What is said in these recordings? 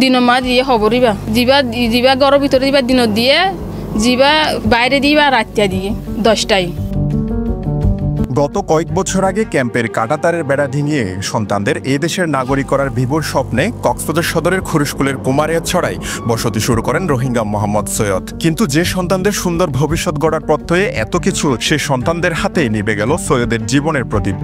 দিন মা দিয়ে খবরিবা যা যা ঘরের ভিতরে দিবা দিন দিয়ে যা বাইরে দিবা রাত্রিয়া দিয়ে 10টায়। গত কয়েক বছর আগে ক্যাম্পের কাঁটাতারের বেড়া ভেঙে সন্তানদের এই দেশের নাগরিক করার বিভোর স্বপ্নে কক্সবাজার সদরের খুরুশকুলের কুমারিয়াছড়ায় বসতি শুরু করেন রোহিঙ্গা মোহাম্মদ সৈয়দ। কিন্তু যে সন্তানদের সুন্দর ভবিষ্যৎ গড়ার প্রত্যয়ে এত কিছু, সে সন্তানদের হাতে নিভে গেল সৈয়দের জীবনের প্রদীপ।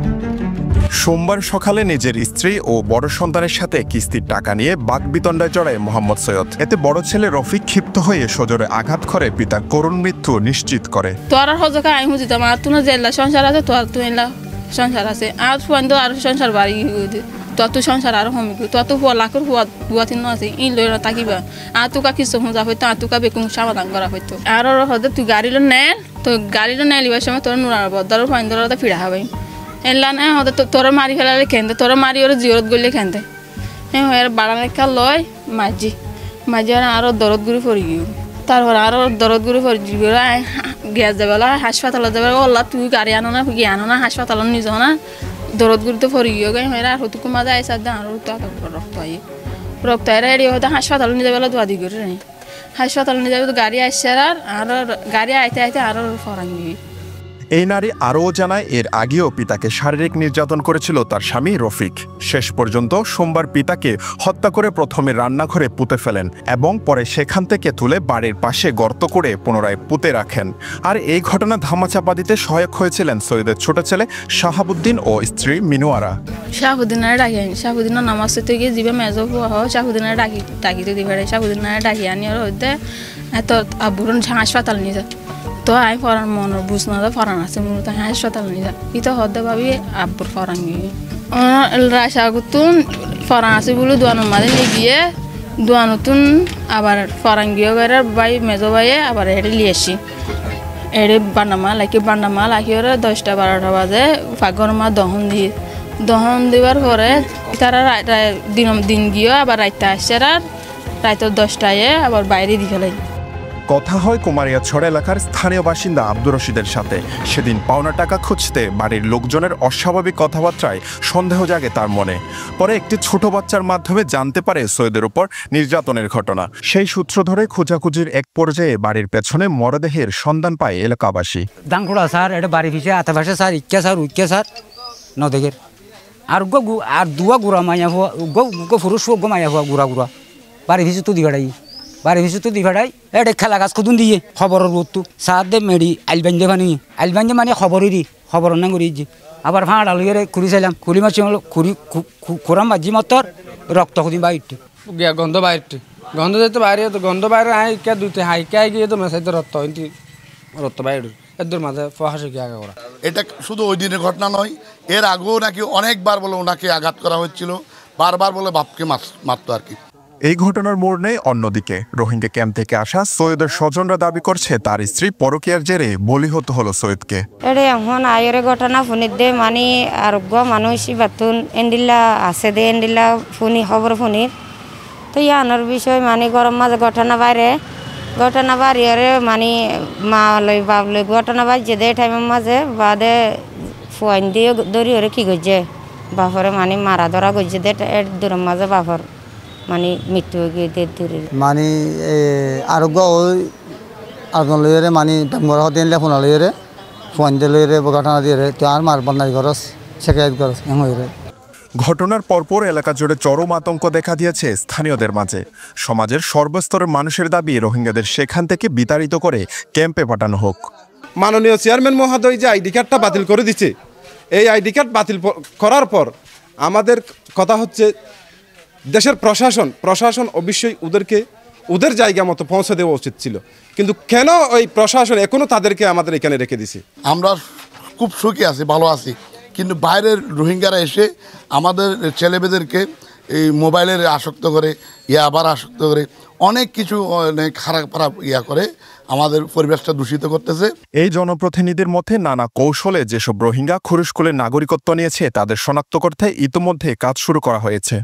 সোমবার সকালে নিজের স্ত্রী ও বড় সন্তানের সাথে কিস্তির টাকা নিয়ে বাকবিতণ্ডায় জড়ায় মোহাম্মদ সৈয়দ। এতে বড় ছেলে রফিক ক্ষিপ্ত হয়ে সজোরে আঘাত করে পিতার করুণ মৃত্যু নিশ্চিত করে। তোর হজকা আমি বুঝিতাম আর তুই জেলা সংসার আছে, তোর তুই সংসার আছে আর ফুয়ান আর সংসার বাড়ি তোর তো সংসার আর হমি তোর তো হুয়া লাখের হুয়া তিন আছে ই লই থাকিবা আর তোকা কিছু মজা হইতো আর তোকা বেকুম সমাধান করা হইতো। আর হতে তুই গাড়িলো নেল তো গাড়িলো নেলিবার সময় তোর নুরার বদার ফাইন ধরা ফিরা হবাই এলা না হতে তোর মারি ফেলালে খেনতে তোর মারি ওরা জিরত গলে খেনতে হ্যাঁ এর বাড়ানো একটা লয় মাঝি আর আরও দরদ গুড়ি পড়ি গিয়ে তারপর আরও দরদ গুড়ি পড়ি গ্যাস যাবে হাসপাতালে যাবে ওল্লা তুই গাড়ি আনো না গিয়ে আনো না হাসপাতালে নিজ না দরদ গুড়িতে পড়ি গিয়ে গে মেয়েরা আর হতুকু মাঝে আইসা দে আরও তো রক্ত আয় রেডি হয়তো হাসপাতালে নিয়ে যাবে দোয়াদি করে নেই হাসপাতালে নিয়ে যাবে তো গাড়ি আসছে আর গাড়ি আইতে আরও ফরাঙ্গি। এই নারী আরও জানায় এর আগেও পিতাকে শারীরিক নির্যাতন করেছিল তার স্বামী রফিক। শেষ পর্যন্ত সোমবার পিতাকে হত্যা করে প্রথমে রান্নাঘরে পুঁতে ফেলেন এবং পরে সেখান থেকে তুলে বাড়ির পাশে গর্ত করে পুনরায় পুঁতে রাখেন। আর এই ঘটনা ধামাচাপা দিতে সহায়ক হয়েছিলেন সৈয়দের ছোট ছেলে শাহাবুদ্দিন ও স্ত্রী মিনুয়ারা। শাহাবুদ্দিনের ডাকি আনি শাহাবুদ্দিনের নামাজ থেকে যাবে মেজো হওয়া শাহাবুদ্দিনের ডাকিতে দিবে শাহাবুদ্দিনের ডাকি আনি আর হইতে এত আব্বুর হাসপাতাল নিয়ে যায় তো আই ফরান মন বুঝ না ফরান আছে মূলত হাসপাতাল নিয়ে যা ই তো হতে ভাবি আব্বুর ফরান গিয়ে রাশাগুতুন ফরান আছে বলে দোয়ানোর মাঝে নিয়ে গিয়ে দোয়ানোতুন আবার ফরান গিয়ে বেড়ে ভাই মেজো ভাইয়ে আবার এড়ে নিয়ে আসি এড়ে বান্ডামা লাখি ওরা 10টা 12টা বাজে ফাগর মা দহন দেওয়ার পরে তারা দিন গিয়ে আবার রাইতে আসছে আর রাইতে 10টায় আবার বাইরে দিয়ে ফেলাই। কথা হয় কুমারিয়াছড়া এলাকার স্থানীয় বাসিন্দা আব্দুর রশিদের সাথে। সেদিন পাওনা টাকা খুঁজতে বাড়ির লোকজনের অস্বাভাবিক কথাবার্তায় সন্দেহ জাগে তার মনে। পরে একটি ছোট বাচ্চার মাধ্যমে জানতে পারে সৈয়দের উপর নির্যাতনের ঘটনা। সেই সূত্র ধরে খোঁজাখুঁজির এক পর্যায়ে বাড়ির পেছনে মরদেহের সন্ধান পায় এলাকাবাসী। দাঙ্কুড়া স্যার এটা বাড়ি পিছিয়ে আতাবাসে স্যার উইক্কা স্যার নদেগের আর দুয়া গুড়া মাইয়া হওয়া ফুরুষ মাইয়া হওয়া গুড়া বাড়ি পিছিয়ে তো দিঘাড়াই বাড়ি ভিতর তো দিঘাটাই এটা খেলা গাছ খুদুন দিয়ে খবরের রোদতো সার দে মেডি আলবাঞ্জে মানে খবর না করিয়েছি আবার ভাঁড়া লইয়ে খুঁড়ি চাইলাম খুলি মাছি খুঁড়াম বাজি মতর রক্ত খুদি বাইরটি গন্ধ বাইরটি গন্ধ যেতে বাইরে তো গন্ধ বাইরে হাইকা দুতে হাইকা গিয়ে তো মেসাইতে রক্ত বাইর এদের মাঝে ফহাসে কি আগে করা। এটা শুধু ওই দিনের ঘটনা নয়, এর আগেও নাকি অনেকবার বলে ওনাকে আঘাত করা হচ্ছিল, বারবার বলে বাপকে মারতো আর কি। এই ঘটনার মোড় নেই অন্যদিকে। রোহিঙ্গা ক্যাম্প থেকে আসা সৈয়দের স্বজনরা দাবি করছে তার স্ত্রী পরকীয়ার জেরে বলি হতে হলো সৈয়দকে। এটা এখন আয়ের ঘটনা ফোনিত দে মানে আরোগ্য মানুষ বাতুন এন্ডিল্লা আছে দে এন্ডিল্লা ফোনি খবর ফোনির তো ইয়ানোর বিষয় মানে গরম মাঝে ঘটনা বাড়িরে মানে মা লই বাপ লই ঘটনা বাজছে দে টাইমের মাঝে বাদে ফুয়াইন দিয়ে দড়ি হরে কি করছে বাপরে মানে মারা ধরা করছে দে এর দূরের মাঝে বাপর মানে মৃত্যু মানে আরোগ্য ওই আগুন লইরে মানে ডাঙ্গর দিন ফোন লইরে ফোন দিয়ে লইরে ঘটনা দিয়ে তো আর মার বন্ধাই খরচ শেখায়ত খরচ এমন ঘটনার পরপর এলাকা জুড়ে চরম আতঙ্ক দেখা দিয়েছে স্থানীয়দের মাঝে। সমাজের সর্বস্তরের মানুষের দাবি রোহিঙ্গাদের সেখান থেকে বিতাড়িত করে ক্যাম্পে পাঠানো হোক। মাননীয় চেয়ারম্যান মহোদয় যে আইডি কার্ডটা বাতিল করে দিচ্ছে, এই আইডি কার্ড বাতিল করার পর আমাদের কথা হচ্ছে দেশের প্রশাসন অবশ্যই ওদের জায়গা মতো পৌঁছে দেওয়া উচিত ছিল, কিন্তু কেন ওই প্রশাসন এখনো তাদেরকে আমাদের এখানে রেখে দিছে। আমরা খুব সুখী আছি, ভালো আছি, কিন্তু বাইরের রোহিঙ্গারা এসে আমাদের ছেলেমেয়েদেরকে এই মোবাইলের আসক্ত করে আবার আসক্ত করে অনেক কিছু খারাপ করে আমাদের পরিবেশটা দূষিত করতেছে। এই জনপ্রতিনিধির মধ্যে নানা কৌশলে যেসব রোহিঙ্গা খুরুশকুলের নাগরিকত্ব নিয়েছে তাদের শনাক্ত করতে ইতোমধ্যে কাজ শুরু করা হয়েছে।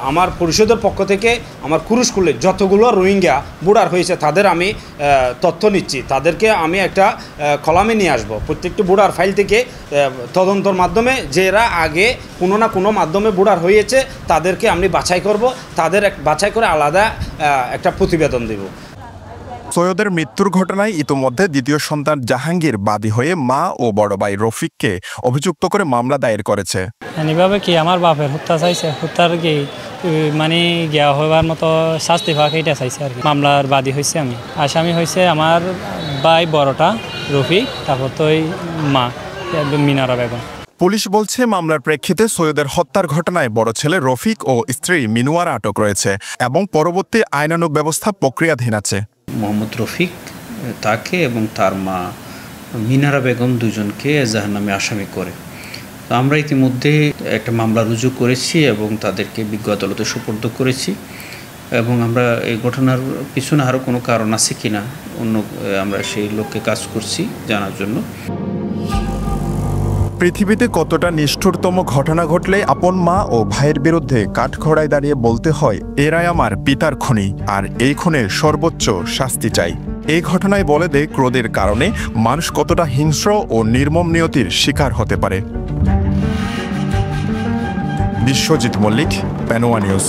আমার পরিষদের পক্ষ থেকে আমার কুরুস্কুলে যতগুলো রোহিঙ্গা বুড়ার হয়েছে তাদের আমি তথ্য নিচ্ছি, তাদেরকে আমি একটা কলামে নিয়ে আসবো। প্রত্যেকটি বুড়ার ফাইল থেকে তদন্তর মাধ্যমে যারা আগে কোনো না কোনো মাধ্যমে বুড়ার হয়েছে তাদেরকে আমি বাছাই করব, তাদের বাছাই করে আলাদা একটা প্রতিবেদন দেব। সৈয়দের মৃত্যুর ঘটনায় ইতোমধ্যে দ্বিতীয় সন্তান জাহাঙ্গীর বাদী হয়ে মা ও বড় ভাই রফিককে অভিযুক্ত করে মামলা দায়ের করেছে। এভাবে কি আমার বাপের হত্যা চাইছে, হত্যার কি মানে গিয়া হইবার মতো শাস্তি পাক এটা চাইছে আর কি। মামলার বাদী হয়েছে আমি, আসামি হয়েছে আমার ভাই বড়টা রফিক, তারপর তো মা মিনারা বেগম। পুলিশ বলছে মামলার প্রেক্ষিতে সৈয়দের হত্যার ঘটনায় বড় ছেলে রফিক ও স্ত্রী মিনুয়ার আটক রয়েছে এবং পরবর্তী আইনানুগ ব্যবস্থা প্রক্রিয়াধীন আছে। মোহাম্মদ রফিক তাকে এবং তার মা মিনারা বেগম দুজনকে এজাহার নামে আসামি করে। তো আমরা ইতিমধ্যে একটা মামলা রুজু করেছি এবং তাদেরকে বিজ্ঞ আদালতে সুপর্দ করেছি এবং আমরা এই ঘটনার পিছনে আরও কোনো কারণ আছে কিনা অন্য আমরা সেই লোককে কাজ করছি জানার জন্য। পৃথিবীতে কতটা নিষ্ঠুরতম ঘটনা ঘটলে আপন মা ও ভাইয়ের বিরুদ্ধে কাঠখড়ায় দাঁড়িয়ে বলতে হয়, এরাই আমার পিতার খুনি, আর এই খুনের সর্বোচ্চ শাস্তি চাই। এই ঘটনায় বলে দেয় ক্রোধের কারণে মানুষ কতটা হিংস্র ও নির্মম নিয়তির শিকার হতে পারে। বিশ্বজিৎ মল্লিক, পেনোয়া নিউজ।